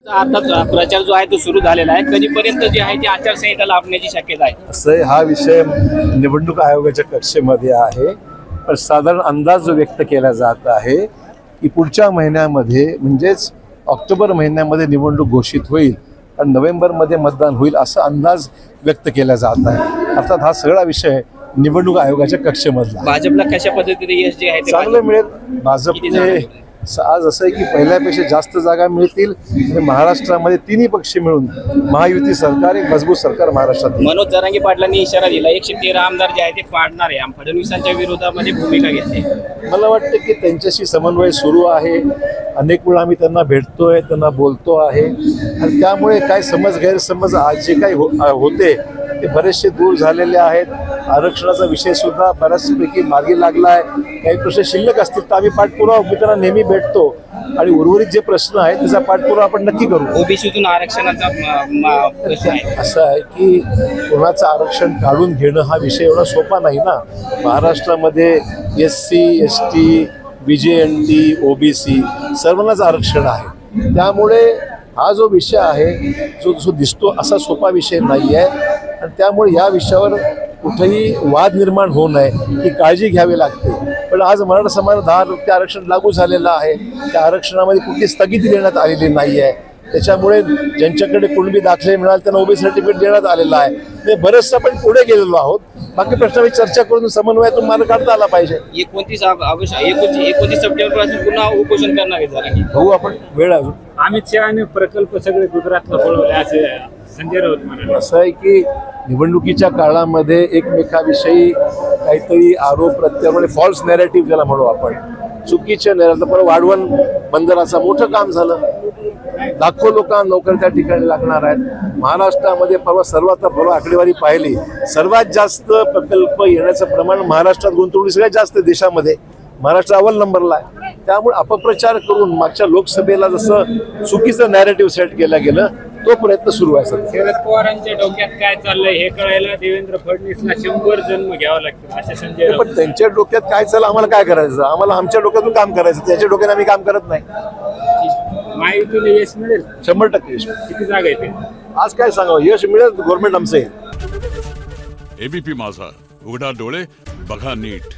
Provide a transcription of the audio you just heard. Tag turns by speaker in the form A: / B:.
A: आता प्रचार जो आहे तो सुरू झालेला आहे, कधीपर्यंत जे आहे ती आचारसंहिता लाभण्याची शक्यता आहे?
B: असं हा विषय निवडणूक आयोगाच्या कक्षेमध्ये आहे, पण साधारण अंदाज जो व्यक्त केला जात आहे की पुढच्या महिन्यामध्ये म्हणजेच ऑक्टोबर महिन्यामध्ये निवडणूक घोषित होईल आणि नोव्हेंबरमध्ये मतदान होईल असा अंदाज व्यक्त केला जात आहे। अर्थात हा सगळा विषय निवडणूक आयोगाच्या कक्षेमधला।
A: भाजपला कशा पद्धतीने यश जे आहे ते
B: चांगलं मिळेल। भाजपने आज असं आहे की पहिल्यापेक्षा जास्त जागा मिळतील आणि महाराष्ट्रामध्ये तिन्ही पक्ष मिळून महायुती सरकार एक मजबूत सरकार महाराष्ट्रात।
A: मनोज जरांगे पाटलांनी इशारा दिला 113 आमदार जे आहे ते पाडणार आहे, फडणवीसांच्या विरोधामध्ये भूमिका घेतली।
B: मला वाटतं की त्यांच्याशी समन्वय सुरू आहे, अनेक वेळा आम्ही त्यांना भेटतोय, त्यांना बोलतो आहे आणि त्यामुळे काय गैरसमज आज जे काही होते ते बरेचसे दूर झालेले आहेत। आरक्षणाचा विषय सुद्धा बऱ्याचपैकी मार्गी लागला आहे। काही प्रश्न शिल्लक असतील तर आम्ही पाठपुरावा मी त्यांना नेहमी भेटतो आणि उर्वरित जे प्रश्न आहेत त्याचा पाठपुरावा आपण नक्की करू।
A: ओबीसीतून आरक्षणाचा प्रश्न आहे।
B: असं आहे की कोणाचं आरक्षण काढून घेणं हा विषय एवढा सोपा नाही ना। महाराष्ट्रामध्ये SC ST VJNT OBC सर्वांनाच आरक्षण आहे, त्यामुळे हा जो विषय आहे जो दिसतो असा सोपा विषय नाही आहे आणि त्यामुळे या विषयावर कुठेही वाद निर्माण होऊ नये ही काळजी घ्यावी लागते। पण आज मराठा समाजाला 10% आरक्षण लागू झालेलं आहे, त्या आरक्षणामध्ये कुठली स्थगिती देण्यात आलेली नाही आहे, त्याच्यामुळे ज्यांच्याकडे कुणबी दाखले मिळाले त्यांना OBC सर्टिफिकेट देण्यात आलेलं आहे। ते बरेचसं आपण पुढे गेलेलो आहोत, बाकी प्रश्नावर चर्चा करून समन्वयातून मार्ग काढता आला पाहिजे।
A: 29 सप्टेंबर पासून पुन्हा उपोषण करणार आहे
B: भाऊ, आपण वेळ अजून
C: अमित शहाने प्रकल्प सगळे गुजरातला पळवले असे संजय राऊत म्हणाले।
B: असं आहे की निवडणुकीच्या काळामध्ये एकमेकाविषयी काहीतरी आरोप प्रत्यारोप फॉल्स नॅरेटिव्ह ज्याला म्हणू आपण, चुकीचे नॅरेटिव्ह। परवा वाढवण बंदराचं मोठं काम झालं, लाखो लोकांना नोकरी त्या ठिकाणी लागणार आहेत। महाराष्ट्रामध्ये परवा आकडेवारी पाहिली, सर्वात जास्त प्रकल्प येण्याचं प्रमाण महाराष्ट्रात गुंतवणूक सगळ्यात जास्त देशामध्ये, महाराष्ट्र अव्वल नंबरला आहे। त्यामुळे अपप्रचार करून मागच्या लोकसभेला जसं चुकीचं नॅरेटिव्ह सेट केलं गेलं तो प्रयत्न सुरू आहे।
C: शरद पवारांच्या डोक्यात काय चाललंय हे कळायला देवेंद्र फडणवीसला 100 जन्म घ्यावा लागतो असे संजय राऊत।
B: पण त्यांच्या डोक्यात काय चाललं आम्हाला काय करायचं, आम्हाला आमच्या डोक्यातून काम करायचं, त्याच्या डोक्यात आम्ही काम करत नाही।
C: महायुतीला यश मिळेल
B: 100% यश।
C: किती जागा येते
B: आज काय सांगावं, यश मिळेल, गव्हर्नमेंट आमचं आहे।
D: ABP माझा, उघडा डोळे बघा नीट।